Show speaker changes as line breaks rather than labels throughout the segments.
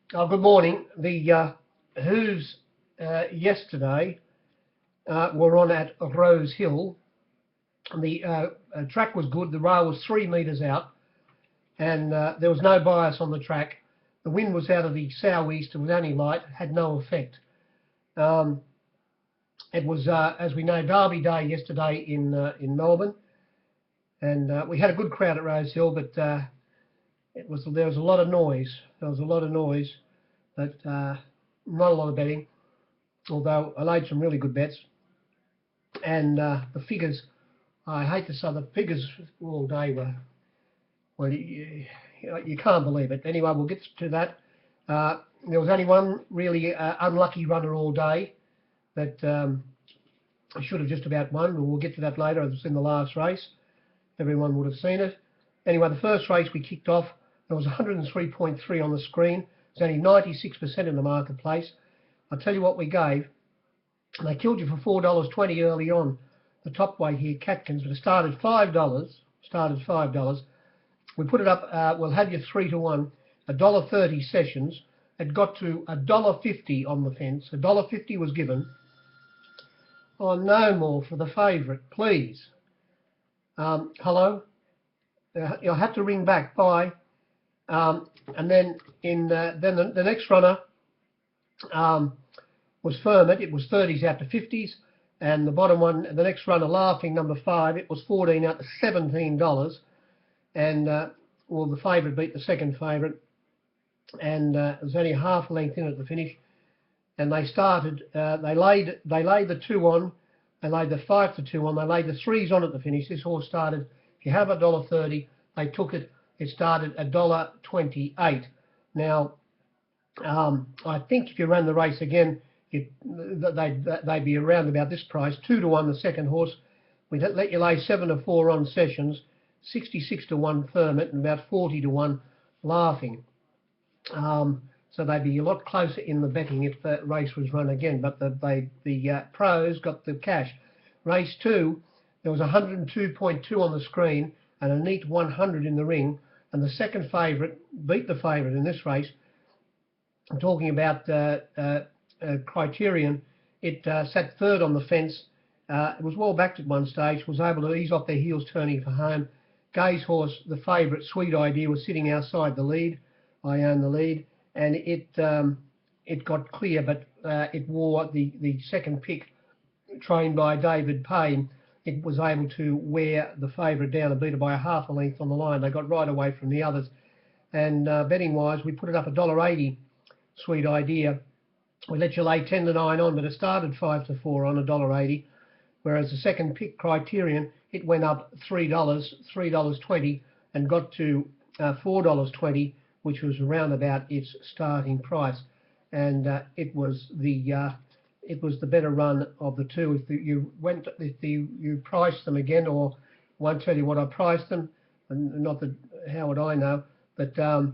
Good morning. The Who's yesterday were on at Rosehill. The track was good. The rail was 3 metres out, and there was no bias on the track. The wind was out of the southeast. It was only light. Had no effect. It was, as we know, Derby Day yesterday in Melbourne, and we had a good crowd at Rosehill, but there was a lot of noise. There was a lot of noise, but not a lot of betting. Although I laid some really good bets, and the figures, I hate to say, the figures all day were, well, you can't believe it. Anyway, we'll get to that. There was only one really unlucky runner all day that should have just about won, but we'll get to that later. It was in the last race. Everyone would have seen it. Anyway, the first race we kicked off, there was 103.3 on the screen. There's only 96% in the marketplace. I'll tell you what we gave. They killed you for $4.20 early on. The top weight here, Catkins, but it started $5. We put it up. We'll have you 3 to 1. $1.30 sessions. It got to $1.50 on the fence. $1.50 was given. Oh, no more for the favourite, please. Hello. You'll have to ring back. Bye. And then the next runner was Ferment. It was 30s out to 50s, and the bottom one, the next runner, Laughing, number 5, it was 14 out to $17, and well, the favourite beat the second favourite, and there was only half a length in at the finish, and they started. They laid the 2 on, they laid the 5 to 2 on, they laid the 3s on at the finish. This horse started. If you have $1.30, they took it. It started $1.28. Now, I think if you ran the race again, they'd be around about this price. 2 to 1 the second horse. We'd let you lay 7 to 4 on Sessions, 66 to 1 Ferment, and about 40 to 1 Laughing. So they'd be a lot closer in the betting if the race was run again. But the pros got the cash. Race 2, there was 102.2 on the screen and a neat 100 in the ring. And the second favourite beat the favourite in this race. I'm talking about Criterion. It sat third on the fence. It was well backed at one stage, was able to ease off their heels turning for home. Gay's horse, the favourite, Sweet Idea, was sitting outside the lead. I own the lead, and it got clear, but it wore the second pick, trained by David Payne. It was able to wear the favourite down and beat it by a half a length on the line. They got right away from the others. And betting-wise, we put it up $1.80, Sweet Idea. We let you lay 10 to 9 on, but it started 5 to 4 on $1.80. Whereas the second pick, Criterion, it went up $3, $3.20, and got to $4.20, which was around about its starting price. And it was the better run of the two. If you priced them again, or won't tell you what I priced them, and not that how would I know, but the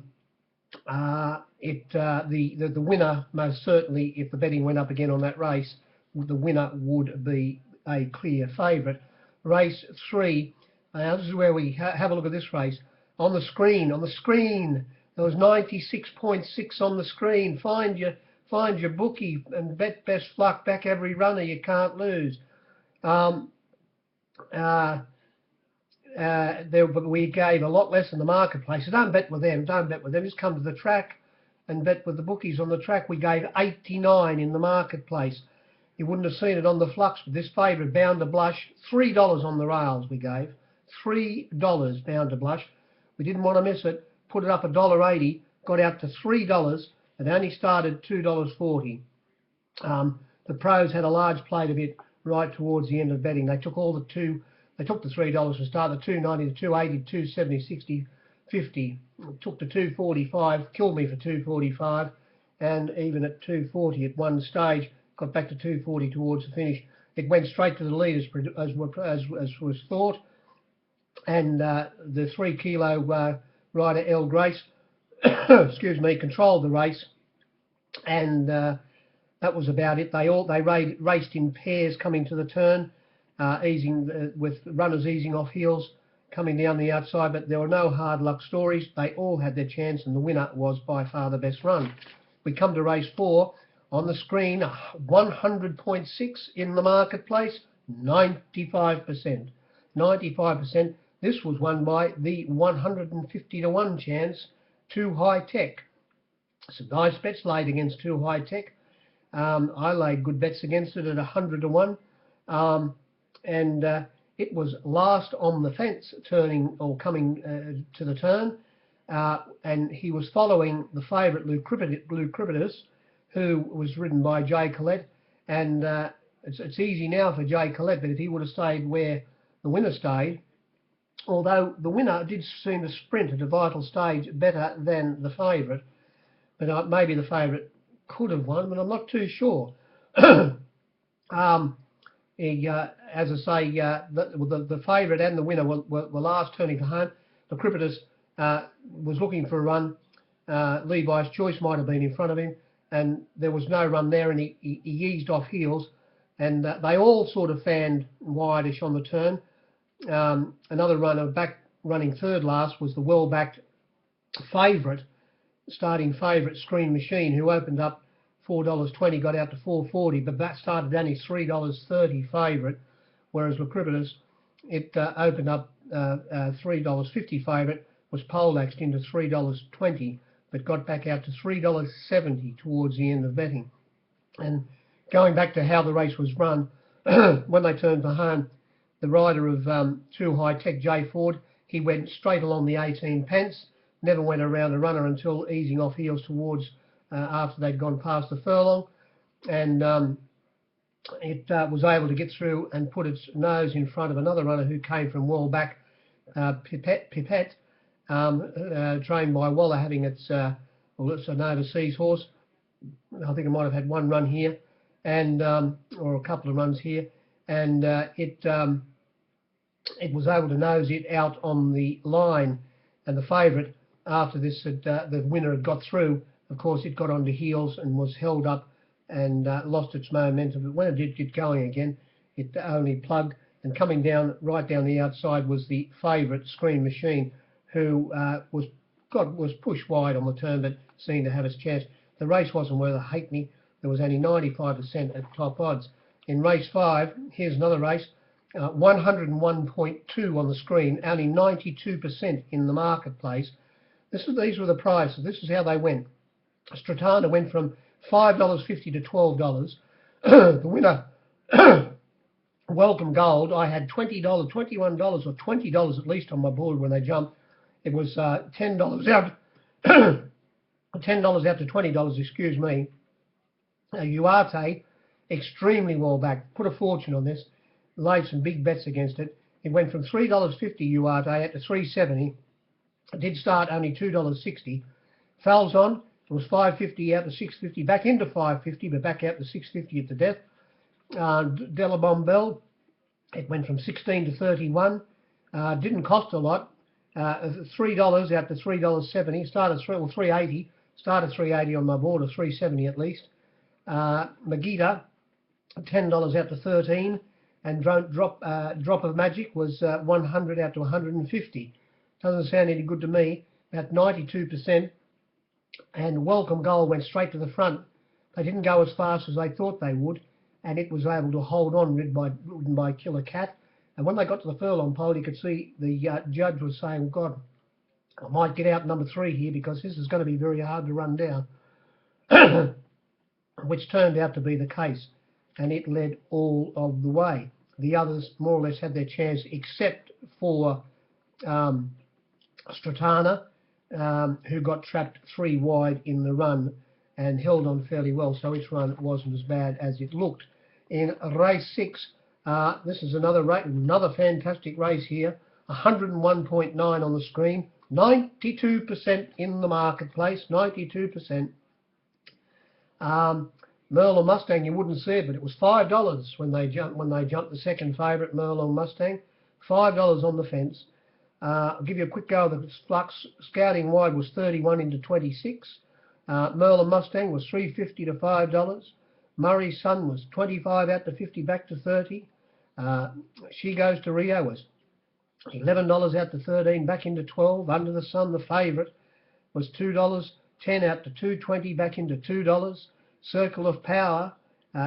winner, most certainly, if the betting went up again on that race, the winner would be a clear favourite. Race 3. Now this is where we have a look at this race. On the screen, there was 96.6 on the screen. Find your bookie and bet best luck. Back every runner. You can't lose. But we gave a lot less in the marketplace. So don't bet with them. Just come to the track and bet with the bookies on the track. We gave 89 in the marketplace. You wouldn't have seen it on the flux, but this favourite, Bound to Blush, $3 on the rails we gave. $3 Bound to Blush. We didn't want to miss it. Put it up $1.80, got out to $3. It only started $2.40. The pros had a large plate of it right towards the end of betting. They took they took the $3 to start, the $2.90, the $2.80, $2.70, 60, 50. Took the $2.45, killed me for $2.45, and even at $2.40 at one stage, got back to $2.40 towards the finish. It went straight to the lead as was thought, and the 3 kilo rider El Grace, excuse me, controlled the race, and that was about it. They raced in pairs coming to the turn, with runners easing off heels, coming down the outside, but there were no hard luck stories. They all had their chance, and the winner was by far the best run. We come to race 4. On the screen, 100.6 in the marketplace, 95%. 95%. This was won by the 150 to 1 chance, Too High Tech. Some nice bets laid against Too High Tech. I laid good bets against it at 100 to 1. And it was last on the fence, turning or coming to the turn. And he was following the favourite Lucribitus, who was ridden by Jay Collette. And it's easy now for Jay Collette, but if he would have stayed where the winner stayed, although the winner did seem to sprint at a vital stage better than the favourite, but maybe the favourite could have won, but I'm not too sure. As I say, the favourite and the winner were last turning for home. The Lucribitus was looking for a run. Levi's Choice might have been in front of him, and there was no run there, and he eased off heels, and they all sort of fanned wideish on the turn. Another runner back running third last was the well-backed favourite, starting favourite Screen Machine, who opened up $4.20, got out to $4.40, but that started only $3.30 favourite, whereas Lucribitus, it opened up $3.50 favourite, was poleaxed into $3.20, but got back out to $3.70 towards the end of betting. And going back to how the race was run, when they turned for home, the rider of Too High Tech, Jay Ford, he went straight along the 18 pence, never went around a runner until easing off heels towards after they'd gone past the furlong, and it was able to get through and put its nose in front of another runner who came from well back, Pipette, trained by Waller, having its, well, it's an overseas horse. I think it might have had one run here, and or a couple of runs here, and it was able to nose it out on the line, and the favourite, after this, the winner had got through. Of course, it got onto heels and was held up and lost its momentum. But when it did get going again, it only plugged, and coming down right down the outside was the favourite Screen Machine, who was pushed wide on the turn, but seemed to have its chance. The race wasn't worth a halfpenny. There was only 95% at top odds. In race 5, here's another race, 101.2 on the screen, only 92% in the marketplace. These were the prices. This is how they went. Stratana went from $5.50 to $12. The winner, Welcome Gold, I had $20, $21 or $20 at least on my board when they jumped. It was $10 out, $10 out to $20, excuse me. Uarte, extremely well back, put a fortune on this, laid some big bets against it. It went from $3.50 Uarte out to $3.70. It did start only $2.60. Falzon, it was $5.50 out to $6.50, back into $5.50, but back out to $6.50 at the death. Delabombelle, it went from $16 to $31. Didn't cost a lot. $3 out to $3.70. Started $3.80. Started $3.80 on my board, or $3.70 at least. Magita, $10 out to $13, and Drop of Magic was $100 out to $150. Doesn't sound any good to me. About 92%. And Welcome Goal went straight to the front. They didn't go as fast as they thought they would, and it was able to hold on, ridden by Killer Cat. And when they got to the furlong pole, you could see the judge was saying, God, I might get out number 3 here, because this is going to be very hard to run down, which turned out to be the case, and it led all of the way. The others more or less had their chance, except for Stratana, who got trapped 3 wide in the run and held on fairly well, so its run wasn't as bad as it looked. In race 6, this is another fantastic race here, 101.9 on the screen, 92% in the marketplace, 92%. Merlin Mustang, you wouldn't see it, but it was $5 when they jumped the second favourite, Merlin Mustang, $5 on the fence. I'll give you a quick go of the flux. Scouting wide was 31 into 26. Merlin Mustang was $3.50 to $5. Murray's Son was 25 out to 50, back to 30. She Goes to Rio was $11 out to 13, back into 12. Under the Sun, the favourite, was $2, 10 out to 2.20 back into $2. Circle of Power,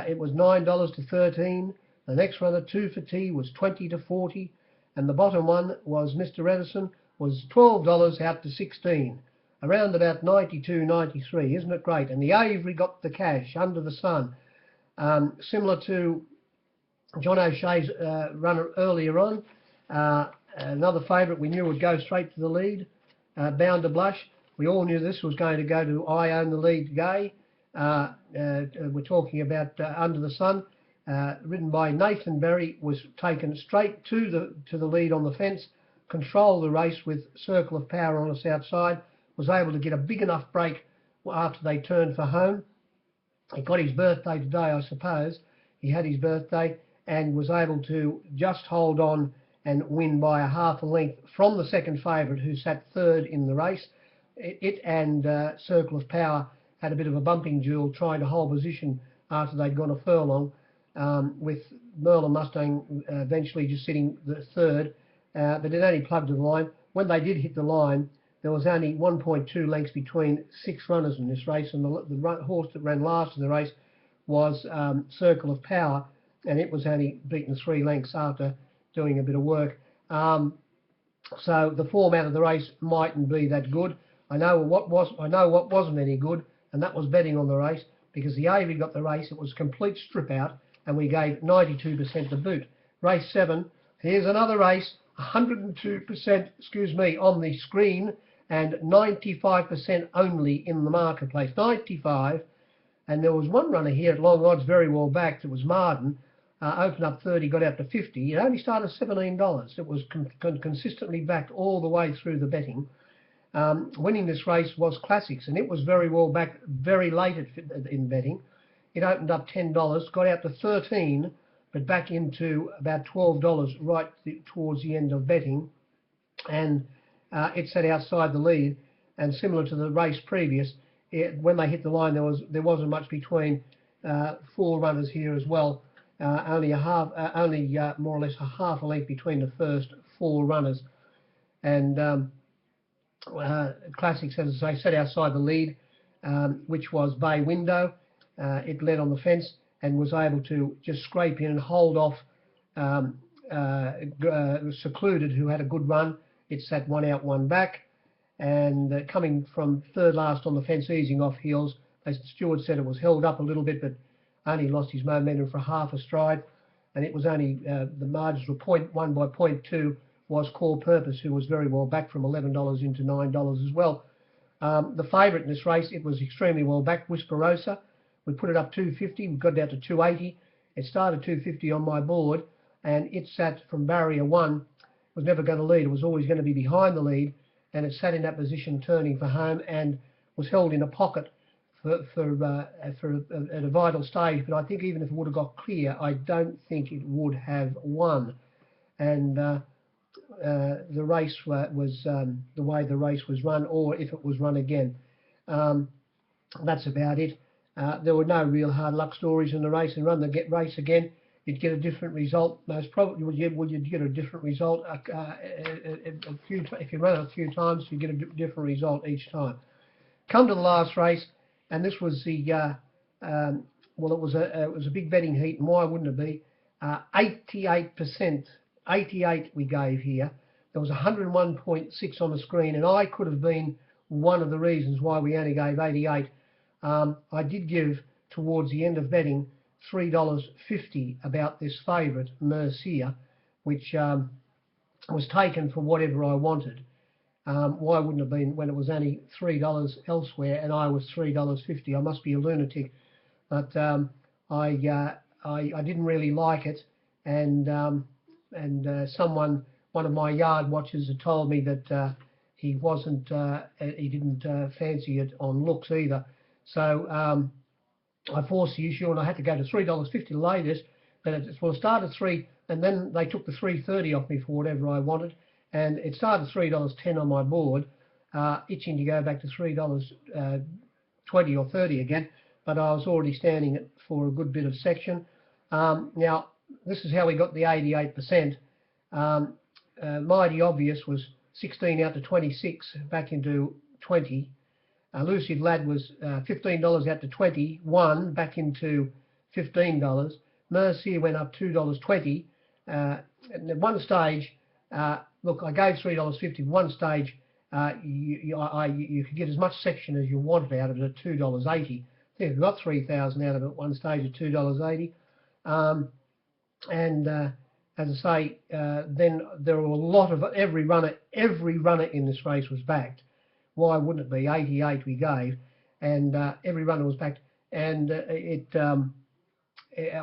it was $9 to 13. The next runner, 2 for Tea, was 20 to 40. And the bottom one was Mr. Edison, was $12 out to 16. Around about 92, 93. Isn't it great? And the Avery got the cash, Under the Sun. Similar to John O'Shea's runner earlier on. Another favourite we knew would go straight to the lead, Bound to Blush. We all knew this was going to go to I Own the Lead Gay. We're talking about Under the Sun, ridden by Nathan Berry, was taken straight to the lead on the fence, controlled the race with Circle of Power on its outside, was able to get a big enough break after they turned for home. He got his birthday today, I suppose. He had his birthday and was able to just hold on and win by a half a length from the second favourite, who sat third in the race. It and Circle of Power had a bit of a bumping duel trying to hold position after they'd gone a furlong, with Merlin Mustang eventually just sitting the third, but it only plugged to the line. When they did hit the line, there was only 1.2 lengths between 6 runners in this race, and the horse that ran last in the race was Circle of Power, and it was only beaten 3 lengths after doing a bit of work. So the format of the race mightn't be that good. I know what wasn't any good, and that was betting on the race, because the Avery got the race. It was complete strip out, and we gave 92% to boot. Race 7, here's another race, 102%, excuse me, on the screen, and 95% only in the marketplace. 95, and there was one runner here at long odds, very well backed. It was Marden. Opened up 30, got out to 50. It only started $17. It was consistently backed all the way through the betting. Winning this race was Classics, and it was very well backed very late in betting. It opened up $10, got out to 13, but back into about $12 right towards the end of betting, and it sat outside the lead. And similar to the race previous, when they hit the line, there wasn't much between 4 runners here as well. Only more or less a half a length between the first 4 runners, and Classics, as I say, sat outside the lead, which was Bay Window. It led on the fence and was able to just scrape in and hold off Secluded, who had a good run. It sat 1 out, 1 back, and coming from third last on the fence, easing off heels. As the steward said, it was held up a little bit, but only lost his momentum for half a stride, and it was only the margins were 0.1 by 0.2 was Core Purpose, who was very well back from $11 into $9 as well. The favourite in this race, it was extremely well backed, Whisperosa. We put it up 250, we got down to 280. It started 250 on my board, and it sat from barrier 1. Was never going to lead. It was always going to be behind the lead, and it sat in that position turning for home and was held in a pocket at a vital stage. But I think even if it would have got clear, I don't think it would have won. And the race was the way the race was run, or if it was run again. That's about it. There were no real hard luck stories in the race. And run the race again, you'd get a different result. Most probably, you'd get a different result. If you run it a few times, you get a different result each time. Come to the last race, and this was the well, it was a big betting heat, and why wouldn't it be? 88%, 88 we gave here. There was 101.6 on the screen, and I could have been one of the reasons why we only gave 88. I did give, towards the end of betting, $3.50 about this favourite, Mercia, which was taken for whatever I wanted. Why wouldn't it have been when it was only $3 elsewhere and I was $3.50? I must be a lunatic. But I didn't really like it, and one of my yard watchers had told me that he didn't fancy it on looks either. So I forced the issue, and I had to go to $3.50 to lay this. But it started 3, and then they took the $3.30 off me for whatever I wanted, and it started $3.10 on my board, itching to go back to $3.20 or 30 again. But I was already standing it for a good bit of section. Now, this is how we got the 88%. Mighty Obvious was 16 out to 26, back into 20. Elusive Lad was $15 out to 20, won back into $15. Mercia went up $2.20. And at one stage, look, I gave $3.50. At one stage, you could get as much section as you wanted out of it at $2.80. I think I got 3,000 out of it at one stage at $2.80. As I say, then there were a lot of every runner in this race was backed. Why wouldn't it be? 88 we gave, and every runner was backed, and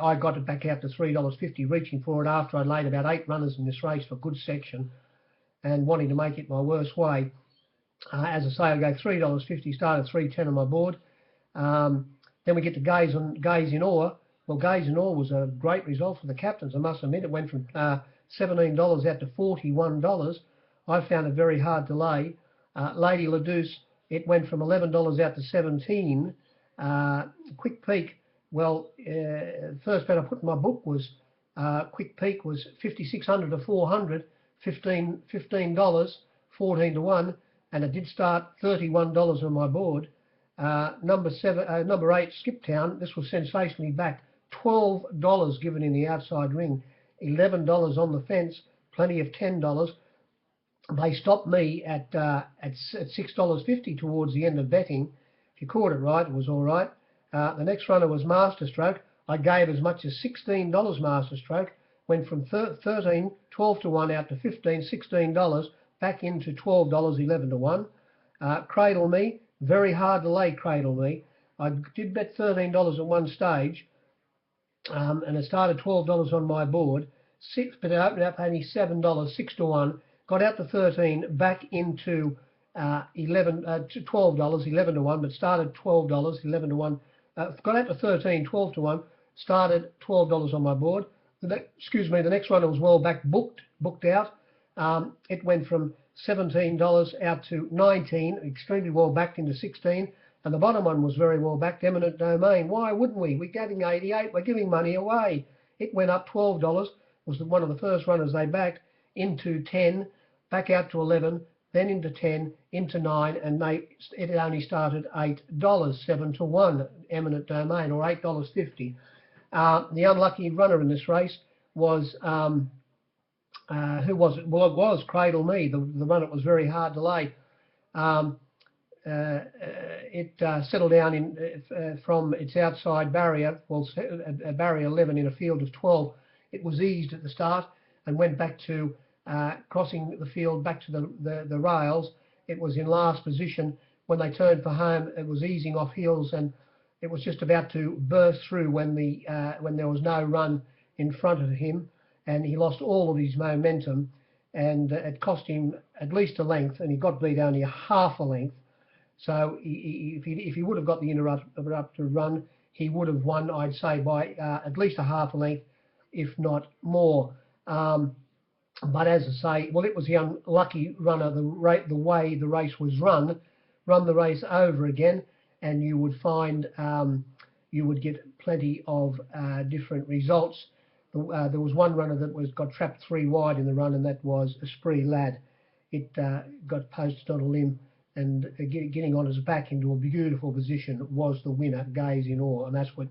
I got it back out to $3.50, reaching for it after I'd laid about 8 runners in this race for good section, and wanting to make it my worst way. As I say, I gave $3.50, started $3.10 on my board. Then we get to Gaze in Ore. Well, Gaze in Ore was a great result for the captains, I must admit. It went from $17 out to $41. I found it very hard to lay. Lady Ladouce, it went from $11 out to $17. Quick Peak, well, first bet I put in my book was Quick Peak was 5,600 to 400, $15, 14 to 1, and it did start $31 on my board. Number 8, Skip Town, this was sensationally backed, $12 given in the outside ring, $11 on the fence, plenty of $10. They stopped me at $6.50 towards the end of betting. If you caught it right, it was all right. The next runner was Masterstroke. I gave as much as $16 Masterstroke. Went from 12 to 1 out to 15, $16, back into $12, 11 to 1. Cradle Me, very hard to lay Cradle Me. I did bet $13 at one stage, and it started $12 on my board. But it opened up only $7, 6 to 1. Got out to 13, back into $12, 11 to 1, but started $12, 11 to 1. Got out to 13, 12 to 1, started $12 on my board. The next runner was well back, booked out. It went from $17 out to 19, extremely well backed into 16. And the bottom one was very well backed, Eminent Domain. Why wouldn't we? We're getting 88, we're giving money away. It went up $12, was one of the first runners they backed, into 10, back out to 11, then into 10, into 9, and it only started $8, 7 to 1, Eminent Domain, or $8.50. The unlucky runner in this race was, who was it? Well, it was Cradle Me, the run that was very hard to lay. It settled down in from its outside barrier, well, barrier 11 in a field of 12. It was eased at the start and went back to crossing the field back to the rails. It was in last position. When they turned for home, it was easing off heels, and it was just about to burst through when there was no run in front of him, and he lost all of his momentum, and it cost him at least a length, and he got beat only a half a length. So if he would have got the interrupted run, he would have won, I'd say, by at least a half a length, if not more. But as I say, well, it was the unlucky runner, the way the race was run the race over again, and you would find you would get plenty of different results. There was one runner that got trapped 3 wide in the run, and that was Esprit Lad. It got posted on a limb, and getting on his back into a beautiful position was the winner, Gaze in Ore, and that's what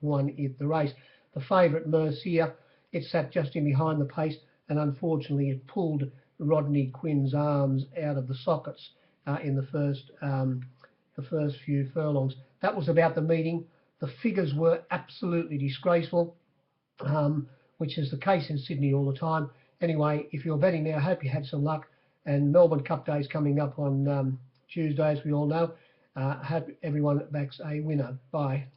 won it the race. The favourite, Mercia, it sat just in behind the pace, and unfortunately it pulled Rodney Quinn's arms out of the sockets in the first few furlongs. That was about the meeting. The figures were absolutely disgraceful, which is the case in Sydney all the time. Anyway, if you're betting now, I hope you had some luck. And Melbourne Cup Day is coming up on Tuesday, as we all know. Hope everyone backs a winner. Bye.